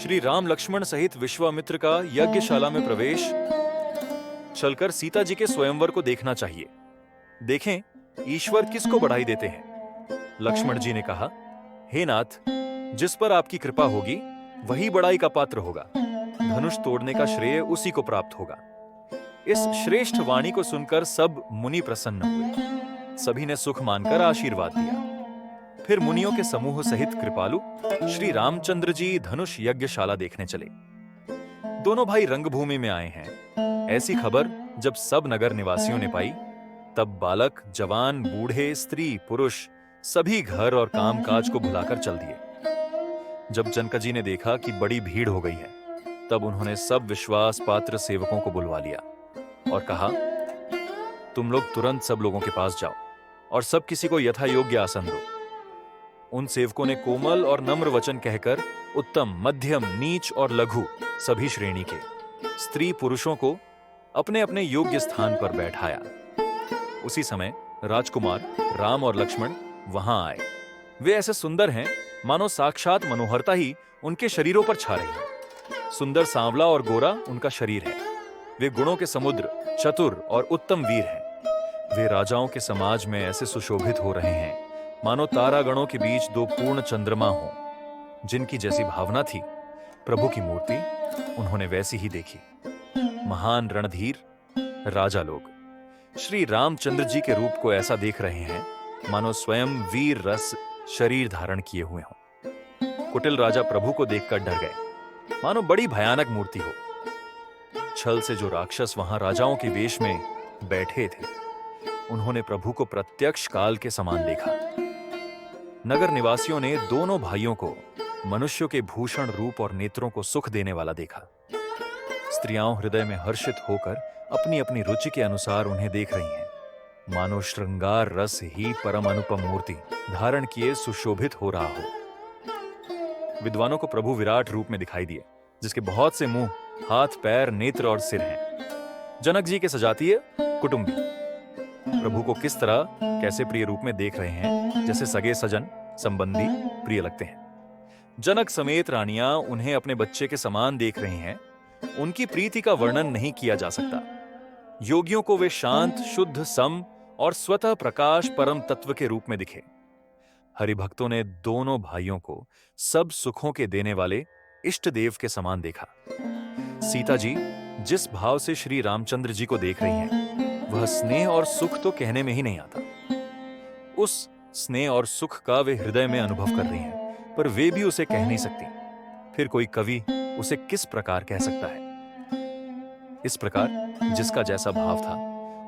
श्री राम लक्ष्मण सहित विश्वामित्र का यज्ञशाला में प्रवेश, चलकर सीता जी के स्वयंवर को देखना चाहिए। देखें ईश्वर किसको बढ़ाई देते हैं। लक्ष्मण जी ने कहा, हे नाथ, जिस पर आपकी कृपा होगी वही बड़ाई का पात्र होगा। धनुष तोड़ने का श्रेय उसी को प्राप्त होगा। इस श्रेष्ठ वाणी को सुनकर सब मुनि प्रसन्न हुए। सभी ने सुख मानकर आशीर्वाद दिया। फिर मुनियों के समूह सहित कृपालु श्री रामचंद्र जी धनुष यज्ञशाला देखने चले। दोनों भाई रंगभूमि में आए हैं, ऐसी खबर जब सब नगर निवासियों ने पाई, तब बालक, जवान, बूढ़े, स्त्री, पुरुष सभी घर और कामकाज को भुलाकर चल दिए। जब जनकजी ने देखा कि बड़ी भीड़ हो गई है, तब उन्होंने सब विश्वास पात्र सेवकों को बुलवा लिया और कहा, तुम लोग तुरंत सब लोगों के पास जाओ और सब किसी को यथा योग्य आसन दो। उन सेवकों ने कोमल और नम्र वचन कहकर उत्तम, मध्यम, नीच और लघु सभी श्रेणी के स्त्री पुरुषों को अपने अपने योग्य स्थान पर बैठाया। उसी समय राजकुमार राम और लक्ष्मण वहां आए। वे ऐसे सुंदर हैं मानो साक्षात मनोहरता ही उनके शरीरों पर छा रही है। सुंदर सांवला और गोरा उनका शरीर है। वे गुणों के समुद्र, चतुर और उत्तम वीर हैं। वे राजाओं के समाज में ऐसे सुशोभित हो रहे हैं मानो तारागणों के बीच दो पूर्ण चंद्रमा हों। जिनकी जैसी भावना थी प्रभु की मूर्ति उन्होंने वैसी ही देखी। महान रणधीर राजा लोग श्री रामचंद्र जी के रूप को ऐसा देख रहे हैं मानो स्वयं वीर रस शरीर धारण किए हुए हों। कुटिल राजा प्रभु को देखकर डर गए, मानो बड़ी भयानक मूर्ति हो। छल से जो राक्षस वहां राजाओं के वेश में बैठे थे, उन्होंने प्रभु को प्रत्यक्ष काल के समान देखा। नगर निवासियों ने दोनों भाइयों को मनुष्यों के भूषण रूप और नेत्रों को सुख देने वाला देखा। स्त्रियां हृदय में हर्षित होकर अपनी अपनी रुचि के अनुसार उन्हें देख रही हैं, मानो श्रृंगार रस ही परम अनुपम मूर्ति धारण किए सुशोभित हो रहा हो। विद्वानों को प्रभु विराट रूप में दिखाई दिए, जिसके बहुत से मुंह, हाथ, पैर, नेत्र और सिर हैं। जनक जी के सजातीय कुटुंबी प्रभु को किस तरह कैसे प्रिय रूप में देख रहे हैं, जैसे सगे सजन संबंधी प्रिय लगते हैं। जनक समेत रानियां उन्हें अपने बच्चे के समान देख रही हैं। उनकी प्रीति का वर्णन नहीं किया जा सकता। योगियों को वे शांत, शुद्ध, सम और स्वतः प्रकाश परम तत्व के रूप में दिखे। हरिभक्तों ने दोनों भाइयों को सब सुखों के देने वाले इष्ट देव के समान देखा। सीता जी जिस भाव से श्री रामचंद्र जी को देख रही हैं, वह स्नेह और सुख तो कहने में ही नहीं आता। उस स्नेह और सुख का वे हृदय में अनुभव कर रही हैं, पर वे भी उसे कह नहीं सकती। फिर कोई कवि उसे किस प्रकार कह सकता है? इस प्रकार जिसका जैसा भाव था,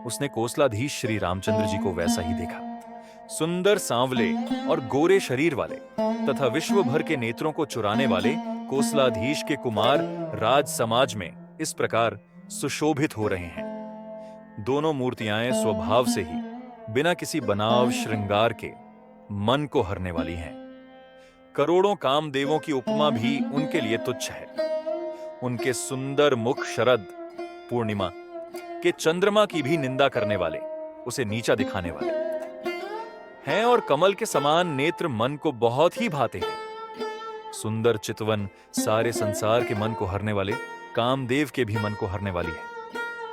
उसने कोसलाधीश श्री रामचंद्र जी को वैसा ही देखा। सुंदर, सांवले और गोरे शरीर वाले तथा विश्व भर के नेत्रों को चुराने वाले कोसलाधीश के कुमार राज समाज में इस प्रकार सुशोभित हो रहे हैं। दोनों मूर्तियां स्वभाव से ही बिना किसी बनाव श्रृंगार के मन को हरने वाली हैं। करोड़ों कामदेवों की उपमा भी उनके लिए तुच्छ है। उनके सुंदर मुख शरद पूर्णिमा के चंद्रमा की भी निंदा करने वाले, उसे नीचा दिखाने वाले हैं, और कमल के समान नेत्र मन को बहुत ही भाते हैं। सुंदर चितवन सारे संसार के मन को हरने वाले कामदेव के भी मन को हरने वाली है।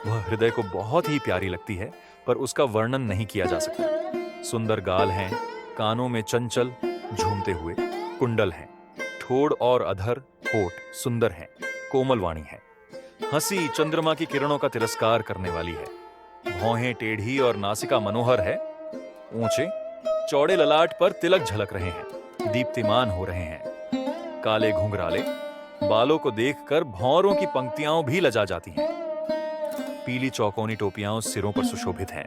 वह हृदय को बहुत ही प्यारी लगती है, पर उसका वर्णन नहीं किया जा सकता। सुंदर गाल हैं, कानों में चंचल झूमते हुए कुंडल हैं, ठोड़ और अधर होठ सुंदर हैं, कोमल वाणी है। हंसी चंद्रमा की किरणों का तिरस्कार करने वाली है। भौहें टेढ़ी और नासिका मनोहर है। ऊंचे चौड़े ललाट पर तिलक झलक रहे हैं, दीप्तिमान हो रहे हैं। काले घुंघराले बालों को देखकर भौरों की पंक्तियां भी लजा जाती हैं। पीली चौकोनी टोपियां सिरों पर सुशोभित हैं,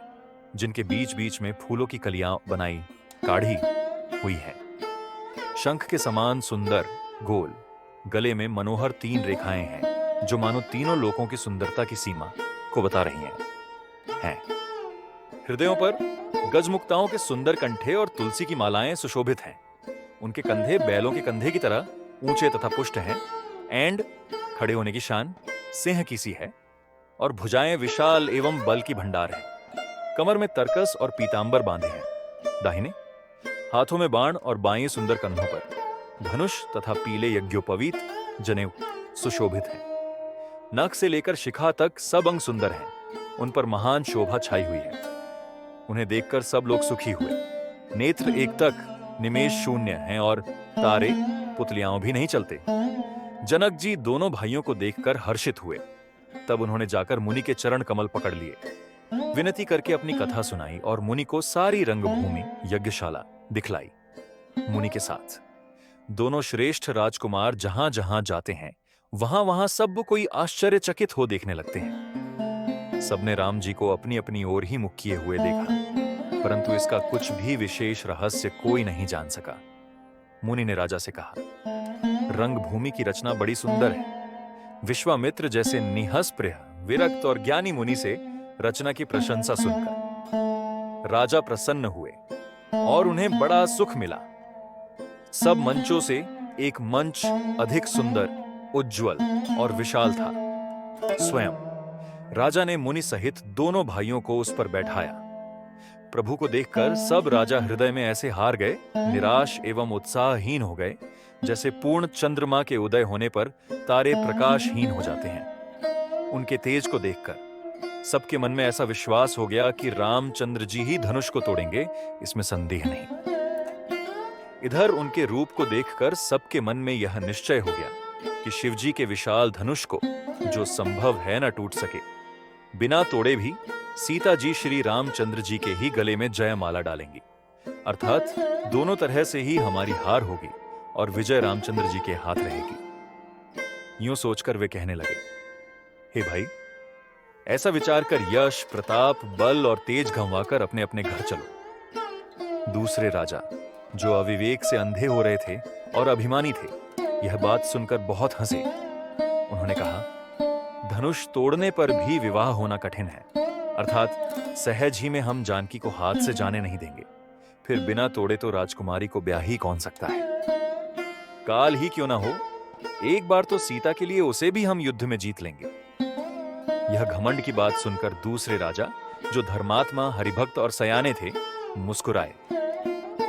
जिनके बीच बीच में फूलों की कलियां बनाई काढ़ी हुई हैं। शंख के समान सुंदर गोल गले में मनोहर 3 रेखाएं हैं, जो मानो तीनों लोकों की सुंदरता की सीमा को बता रही हैं। हृदयों पर गजमुक्ताओं के सुंदर कंठे और तुलसी की मालाएं सुशोभित हैं। उनके कंधे बैलों के कंधे की तरह ऊंचे तथा पुष्ट हैं। एंड खड़े होने की शान सिंह की सी है, और भुजाएं विशाल एवं बल की भंडार है। कमर में तरकस और पीतांबर बांधे हैं। दाहिने हाथों में बाण और बाएं सुंदर कंधों पर धनुष तथा पीले यज्ञोपवीत जनेऊ सुशोभित हैं। नख से लेकर शिखा तक सब अंग सुंदर हैं। उन पर महान शोभा छाई हुई है। उन्हें देखकर सब लोग सुखी हुए। नेत्र एक तक निमेष शून्य हैं और तारे पुतलियां भी नहीं चलते। जनक जी दोनों भाइयों को देखकर हर्षित हुए। तब उन्होंने जाकर मुनि के चरण कमल पकड़ लिए, विनती करके अपनी कथा सुनाई और मुनि को सारी रंगभूमि यज्ञशाला दिखलाई। मुनि के साथ दोनों श्रेष्ठ राजकुमार जहां जहां जाते हैं वहां वहां सब कोई आश्चर्यचकित हो देखने लगते हैं। सबने राम जी को अपनी अपनी ओर ही मुख किए हुए देखा, परंतु इसका कुछ भी विशेष रहस्य कोई नहीं जान सका। मुनि ने राजा से कहा, रंगभूमि की रचना बड़ी सुंदर है। विश्वामित्र जैसे निहस्पृह विरक्त और ज्ञानी मुनि से रचना की प्रशंसा सुनकर राजा प्रसन्न हुए और उन्हें बड़ा सुख मिला। सब मंचों से एक मंच अधिक सुंदर, उज्ज्वल और विशाल था। स्वयं राजा ने मुनि सहित दोनों भाइयों को उस पर बैठाया। प्रभु को देखकर सब राजा हृदय में ऐसे हार गए, निराश एवं उत्साहहीन हो गए, जैसे पूर्ण चंद्रमा के उदय होने पर तारे प्रकाशहीन हो जाते हैं। उनके तेज को देखकर सबके मन में ऐसा विश्वास हो गया कि रामचंद्र जी ही धनुष को तोड़ेंगे, इसमें संदेह नहीं। इधर उनके रूप को देखकर सबके मन में यह निश्चय हो गया कि शिवजी के विशाल धनुष को जो संभव है न टूट सके, बिना तोड़े भी सीता जी श्री रामचंद्र जी के ही गले में जयमाला डालेंगी, अर्थात दोनों तरह से ही हमारी हार होगी और विजय रामचंद्र जी के हाथ रहेगी। यूं सोचकर वे कहने लगे, हे भाई, ऐसा विचार कर यश, प्रताप, बल और तेज गंवाकर अपने अपने घर चलो। दूसरे राजा जो अविवेक से अंधे हो रहे थे और अभिमानी थे, यह बात सुनकर बहुत हंसे। उन्होंने कहा, धनुष तोड़ने पर भी विवाह होना कठिन है, अर्थात सहज ही में हम जानकी को हाथ से जाने नहीं देंगे। फिर बिना तोड़े तो राजकुमारी को ब्याह ही कौन सकता है। काल ही क्यों ना हो, एक बार तो सीता के लिए उसे भी हम युद्ध में जीत लेंगे। यह घमंड की बात सुनकर दूसरे राजा जो धर्मात्मा, हरिभक्त और सयाने थे, मुस्कुराए।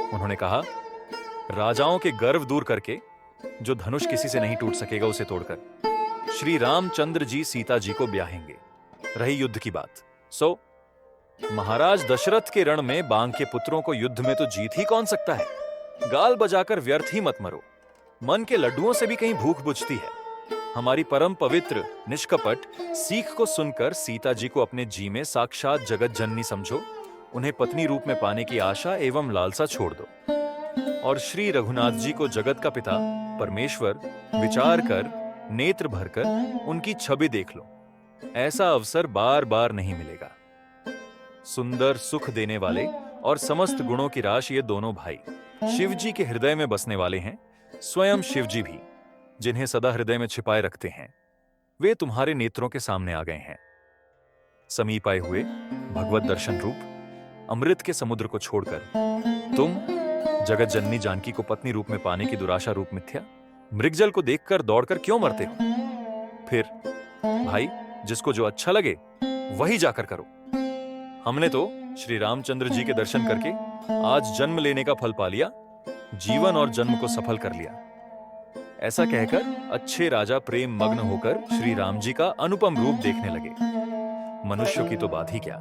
उन्होंने कहा, राजाओं के गर्व दूर करके जो धनुष किसी से नहीं टूट सकेगा उसे तोड़कर श्री रामचंद्र जी सीता जी को ब्याहेंगे। रही युद्ध की बात, सो महाराज दशरथ के रण में बांग के पुत्रों को युद्ध में तो जीत ही कौन सकता है। गाल बजाकर व्यर्थ ही मत मरो। मन के लड्डुओं से भी कहीं भूख बुझती है। हमारी परम पवित्र निष्कपट सीख को सुनकर सीता जी को अपने जी में साक्षात जगत जननी समझो। उन्हें पत्नी रूप में पाने की आशा एवं लालसा छोड़ दो और श्री रघुनाथ जी को जगत का पिता परमेश्वर विचार कर नेत्र भरकर उनकी छवि देख लो। ऐसा अवसर बार बार नहीं मिलेगा। सुंदर, सुख देने वाले और समस्त गुणों की राशि ये दोनों भाई शिव जी के हृदय में बसने वाले हैं। स्वयं शिव जी भी, जिन्हें सदा हृदय में छिपाए रखते हैं, वे तुम्हारे नेत्रों के सामने आ गए हैं। समीप आए हुए भगवत दर्शन रूप अमृत के समुद्र को छोड़कर तुम जगत जननी जानकी को पत्नी रूप में पाने की दुराशा रूप मिथ्या मृगजल को देखकर दौड़कर क्यों मरते हो। फिर भाई, जिसको जो अच्छा लगे वही जाकर करो। हमने तो श्री रामचंद्र जी के दर्शन करके आज जन्म लेने का फल पा लिया, जीवन और जन्म को सफल कर लिया। ऐसा कहकर अच्छे राजा प्रेम मग्न होकर श्री राम जी का अनुपम रूप देखने लगे। मनुष्यों की तो बात ही क्या,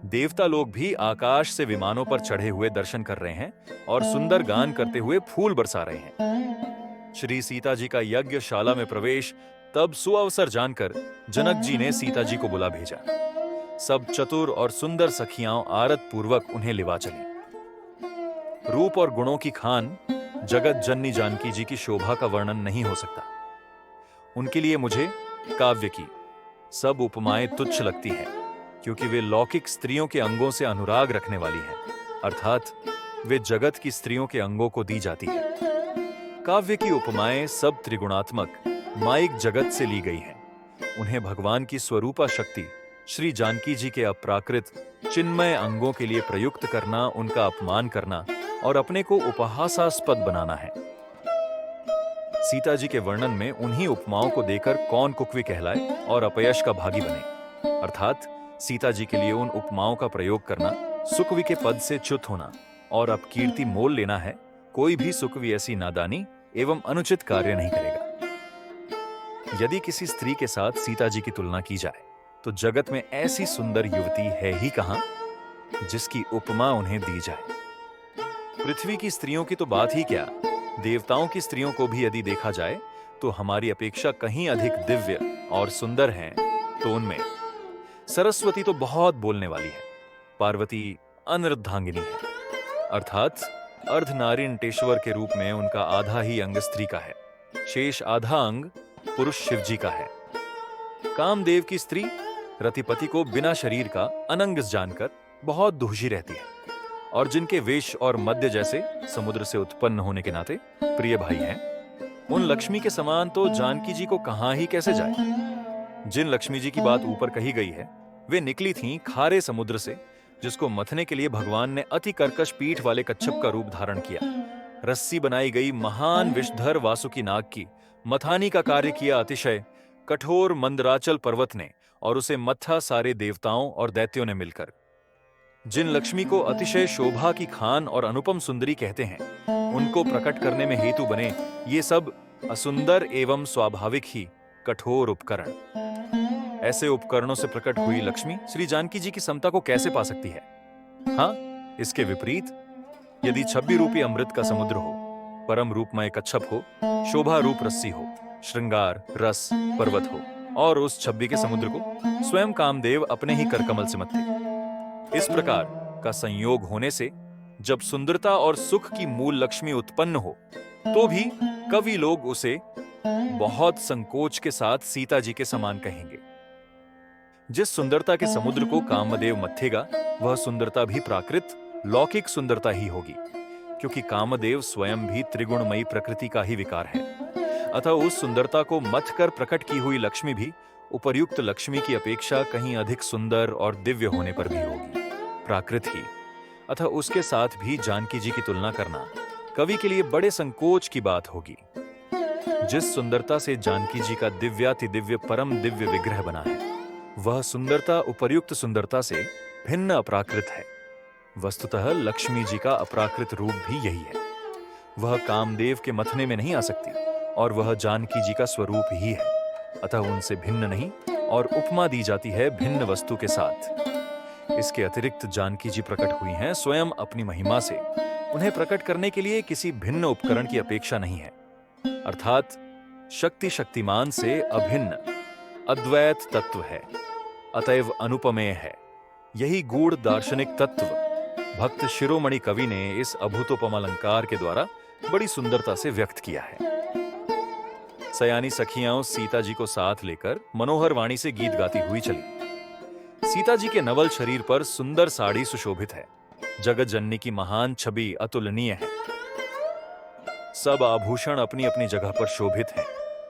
देवता लोग भी आकाश से विमानों पर चढ़े हुए दर्शन कर रहे हैं और सुंदर गान करते हुए फूल बरसा रहे हैं। श्री सीता जी का यज्ञशाला में प्रवेश तब सुअवसर जानकर जनक जी ने सीता जी को बुला भेजा। सब चतुर और सुंदर सखियां आरत पूर्वक उन्हें लिवा चली। रूप और गुणों की खान जगत जननी जानकी जी की शोभा का वर्णन नहीं हो सकता। उनके लिए मुझे काव्य की सब उपमाएं तुच्छ लगती हैं, क्योंकि वे लौकिक स्त्रियों के अंगों से अनुराग रखने वाली हैं, अर्थात वे जगत की स्त्रियों के अंगों को दी जाती है। काव्य की उपमाएं सब त्रिगुणात्मक माइक जगत से ली गई हैं। उन्हें भगवान की स्वरूपा शक्ति श्री जानकी जी के अप्राकृत चिन्मय अंगों के लिए प्रयुक्त करना, उनका अपमान करना और अपने को उपहासास्पद बनाना है। सीता जी के वर्णन में उन्हीं उपमाओं को देकर कौन कुकवी कहलाए और अपयश का भागी बने, अर्थात सीता जी के लिए उन उपमाओं का प्रयोग करना सुकवि के पद से च्युत होना और अपकीर्ति मोल लेना है। कोई भी सुकवि ऐसी नादानी एवं अनुचित कार्य नहीं करेगा। यदि किसी स्त्री के साथ सीता जी की तुलना की जाए तो जगत में ऐसी सुंदर युवती है ही कहां जिसकी उपमा उन्हें दी जाए। पृथ्वी की स्त्रियों की तो बात ही क्या, देवताओं की स्त्रियों को भी यदि देखा जाए तो हमारी अपेक्षा कहीं अधिक दिव्य और सुंदर हैं। तो उनमें सरस्वती तो बहुत बोलने वाली है, पार्वती अनर्धांगिनी है, अर्थात अर्धनारीनटेश्वर के रूप में उनका आधा ही अंग स्त्री का है, शेष आधा अंग पुरुष शिवजी का है। कामदेव की स्त्री रतिपति को बिना शरीर का अनंग जानकर बहुत दुखी रहती है, और जिनके वेश और मध्य जैसे समुद्र से उत्पन्न होने के नाते प्रिय भाई हैं, उन लक्ष्मी के समान तो जानकी जी को कहां ही कैसे जाए। जिन लक्ष्मी जी की बात ऊपर कही गई है वे निकली थीं खारे समुद्र से, जिसको मथने के लिए भगवान ने अति कर्कश पीठ वाले कच्छप का रूप धारण किया। रस्सी बनाई गई महान विषधर वासुकी नाग की मथानी का कार्य किया अतिशय कठोर मंदराचल पर्वत ने, और उसे मत्था सारे देवताओं और दैत्यों ने मिलकर। जिन लक्ष्मी को अतिशय शोभा की खान और अनुपम सुंदरी कहते हैं, उनको प्रकट करने में हेतु बने ये सब असुंदर एवं स्वाभाविक ही कठोर उपकरण। ऐसे उपकरणों से प्रकट हुई लक्ष्मी श्री जानकी जी की समता को कैसे पा सकती है। हाँ, इसके विपरीत यदि 26 रूपी अमृत का समुद्र हो, परम रूपमय कच्छप हो, शोभा रूप रस्सी हो, श्रृंगार रस पर्वत हो, और उस 26 के समुद्र को स्वयं कामदेव अपने ही करकमल से मत्थे, इस प्रकार का संयोग होने से जब सुंदरता और सुख की मूल लक्ष्मी उत्पन्न हो तो भी कवि लोग उसे बहुत संकोच के साथ सीता जी के समान कहेंगे। जिस सुंदरता के समुद्र को कामदेव मत्थेगा वह सुंदरता भी प्राकृत लौकिक सुंदरता ही होगी, क्योंकि कामदेव स्वयं भी त्रिगुणमयी प्रकृति का ही विकार है। अतः उस सुंदरता को मथ कर प्रकट की हुई लक्ष्मी भी उपर्युक्त लक्ष्मी की अपेक्षा कहीं अधिक सुंदर और दिव्य होने पर भी होगी, प्राकृत ही। अतः उसके साथ भी जानकी जी की तुलना करना कवि के लिए बड़े संकोच की बात होगी। जिस सुंदरता से जानकी जी का दिव्याति दिव्य परम दिव्य विग्रह बना है, वह सुंदरता उपर्युक्त सुंदरता से भिन्न अपराकृत है। वस्तुतः लक्ष्मी जी का अपराकृत रूप भी यही है। वह कामदेव के मथने में नहीं आ सकती, और वह जानकी जी का स्वरूप ही है। अतः उनसे भिन्न नहीं, और उपमा दी जाती है भिन्न वस्तु के साथ। इसके अतिरिक्त जानकी जी प्रकट हुई हैं स्वयं अपनी महिमा से। उन्हें प्रकट करने के लिए किसी भिन्न उपकरण की अपेक्षा नहीं है, अर्थात शक्ति शक्तिमान से अभिन्न अद्वैत तत्व है, अतएव अनुपमेय है। यही गूढ़ दार्शनिक तत्व भक्त शिरोमणि कवि ने इस अभूतोपम अलंकार के द्वारा बड़ी सुंदरता से व्यक्त किया है। सयानी सखियां सीता जी को साथ लेकर मनोहर वाणी से गीत गाती हुई चली। सीता जी के नवल शरीर पर सुंदर साड़ी सुशोभित है। जगत जननी की महान छवि अतुलनीय है। सब आभूषण अपनी अपनी जगह पर शोभित हैं,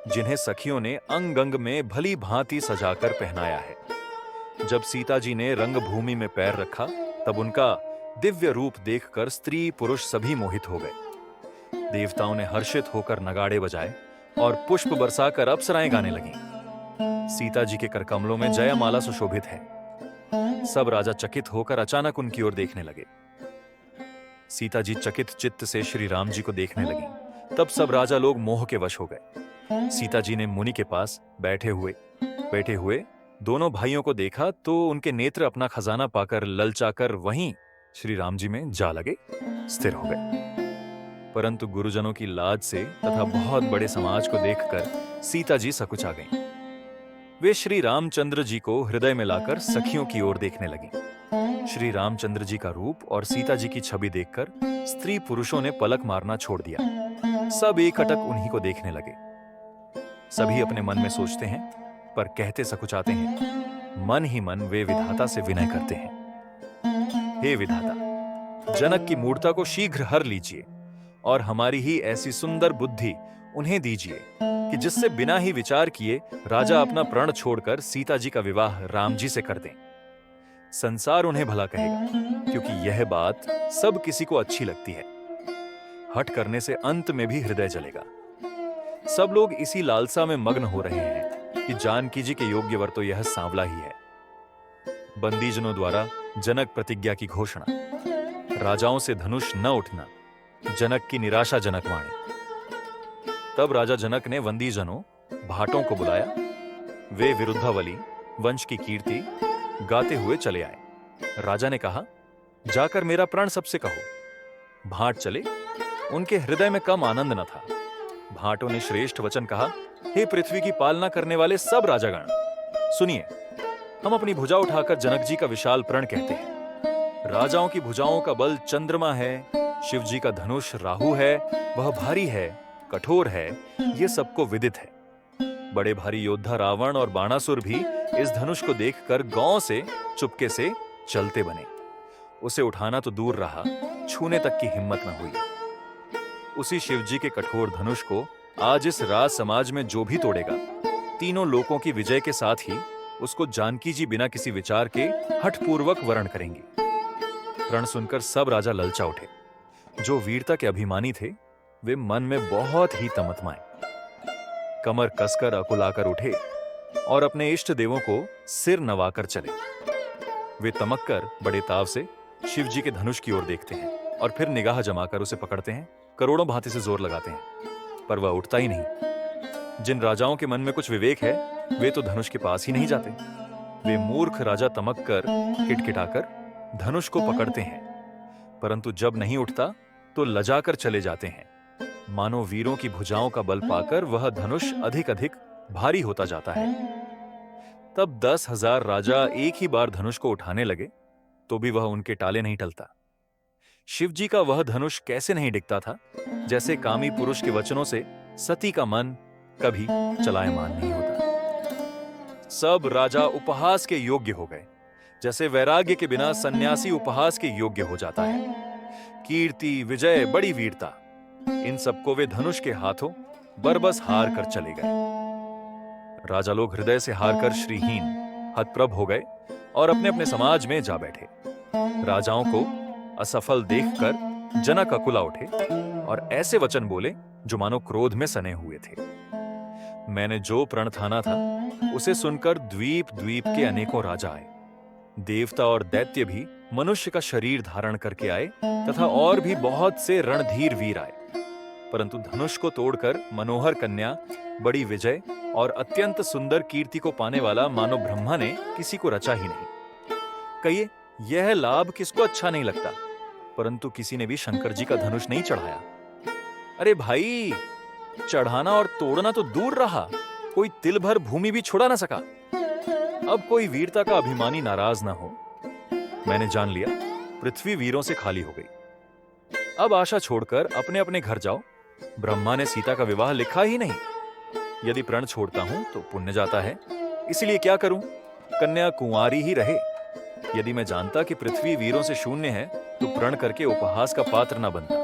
जिन्हें सखियों ने अंग अंग में भली भांति सजाकर पहनाया है। जब सीता जी ने रंगभूमि में पैर रखा तब उनका दिव्य रूप देखकर स्त्री पुरुष सभी मोहित हो गए। देवताओं ने हर्षित होकर नगाड़े बजाए और पुष्प बरसाकर अप्सराएं गाने लगीं। सीता जी के करकमलों में जयमाला सुशोभित है। सब राजा चकित होकर अचानक उनकी ओर देखने लगे। सीता जी चकित चित्त से श्री राम जी को देखने लगी। तब सब राजा लोग मोह के वश हो गए। सीता जी ने मुनि के पास बैठे हुए दोनों भाइयों को देखा तो उनके नेत्र अपना खजाना पाकर ललचाकर वहीं श्री राम जी में जा लगे, स्थिर हो गए। परंतु गुरुजनों की लाज से तथा बहुत बड़े समाज को देखकर सीता जी सकुचा गईं। वे श्री रामचंद्र जी को हृदय में लाकर सखियों की ओर देखने लगीं। श्री रामचंद्र जी का रूप और सीता जी की छवि देखकर स्त्री पुरुषों ने पलक मारना छोड़ दिया। सब एकटक उन्हीं को देखने लगे। सभी अपने मन में सोचते हैं, पर कहते सकुचाते हैं। मन ही मन वे विधाता से विनय करते हैं, हे विधाता, जनक की मूर्ता को शीघ्र हर लीजिए और हमारी ही ऐसी सुंदर बुद्धि उन्हें दीजिए कि जिससे बिना ही विचार किए राजा अपना प्रण छोड़कर सीता जी का विवाह राम जी से कर दें। संसार उन्हें भला कहेगा, क्योंकि यह बात सब किसी को अच्छी लगती है। हठ करने से अंत में भी हृदय जलेगा। सब लोग इसी लालसा में मग्न हो रहे हैं कि जानकी जी के योग्य वर तो यह सांवला ही है। बंदीजनों द्वारा जनक प्रतिज्ञा की घोषणा, राजाओं से धनुष न उठना, जनक की निराशाजनक वाणी। तब राजा जनक ने बंदीजनों भाटों को बुलाया। वे विरुद्धावली वंश की कीर्ति गाते हुए चले आए। राजा ने कहा, जाकर मेरा प्रण सबसे कहो। भाट चले। उनके हृदय में कम आनंद न था। भाटों ने श्रेष्ठ वचन कहा, हे पृथ्वी की पालना करने वाले सब राजागण, सुनिए, हम अपनी भुजा उठाकर जनक जी का विशाल प्रण कहते हैं। राजाओं की भुजाओं का बल चंद्रमा है, शिव जी का धनुष राहु है, वह भारी है, कठोर है, ये सबको विदित है। बड़े भारी योद्धा रावण और बाणासुर भी इस धनुष को देखकर गांव से चुपके से चलते बने। उसे उठाना तो दूर रहा, छूने तक की हिम्मत न हुई। उसी शिवजी के कठोर धनुष को आज इस राज समाज में जो भी तोड़ेगा, तीनों लोकों की विजय के साथ ही उसको जानकी जी बिना किसी विचार के हठपूर्वक वरण करेंगी। प्रण सुनकर सब राजा ललचा उठे। जो वीरता के अभिमानी थे, वे मन में बहुत ही तमतमाए। कमर कसकर अकुलाकर उठे और अपने इष्ट देवों को सिर नवाकर चले। वे तमककर बड़े ताव से शिव जी के धनुष की ओर देखते हैं और फिर निगाह जमाकर उसे पकड़ते हैं। करोड़ों भांति से जोर लगाते हैं, पर वह उठता ही नहीं। जिन राजाओं के मन में कुछ विवेक है, वे तो धनुष के पास ही नहीं जाते। वे मूर्ख राजा तमककर किटकिटाकर धनुष को पकड़ते हैं, परंतु जब नहीं उठता तो लजाकर चले जाते हैं। मानो वीरों की भुजाओं का बल पाकर वह धनुष अधिक अधिक भारी होता जाता है। तब 10,000 राजा एक ही बार धनुष को उठाने लगे तो भी वह उनके टाले नहीं टलता। शिव जी का वह धनुष कैसे नहीं डिगता था, जैसे कामी पुरुष के वचनों से सती का मन कभी चलायमान नहीं होता। सब राजा उपहास के योग्य हो गए, जैसे वैराग्य के बिना सन्यासी उपहास के योग्य हो जाता है। कीर्ति, विजय, बड़ी वीरता, इन सबको वे धनुष के हाथों बरबस हार कर चले गए। राजा लोग हृदय से हार कर श्रीहीन, हतप्रभ हो गए और अपने अपने समाज में जा बैठे। राजाओं को असफल देखकर जनक अकुला उठे और ऐसे वचन बोले जो मानो क्रोध में सने हुए थे। मैंने जो प्रण ठाना था, उसे सुनकर द्वीप द्वीप के अनेकों राजा आए। देवता और दैत्य भी मनुष्य का शरीर धारण करके आए तथा और भी बहुत से रणधीर वीर आए, परंतु धनुष को तोड़कर मनोहर कन्या, बड़ी विजय और अत्यंत सुंदर कीर्ति को पाने वाला मानो ब्रह्मा ने किसी को रचा ही नहीं। कहिए, यह लाभ किसको अच्छा नहीं लगता, परंतु किसी ने भी शंकर जी का धनुष नहीं चढ़ाया। अरे भाई, चढ़ाना और तोड़ना तो दूर रहा, कोई तिल भर भूमि भी छुड़ा ना सका। अब कोई वीरता का अभिमानी नाराज ना हो। मैंने जान लिया, पृथ्वी वीरों से खाली हो गई। अब आशा छोड़कर अपने अपने घर जाओ। ब्रह्मा ने सीता का विवाह लिखा ही नहीं। यदि प्रण छोड़ता हूं तो पुण्य जाता है, इसलिए क्या करूं, कन्या कुंवारी ही रहे। यदि मैं जानता कि पृथ्वी वीरों से शून्य है तो प्रण करके उपहास का पात्र न बनता।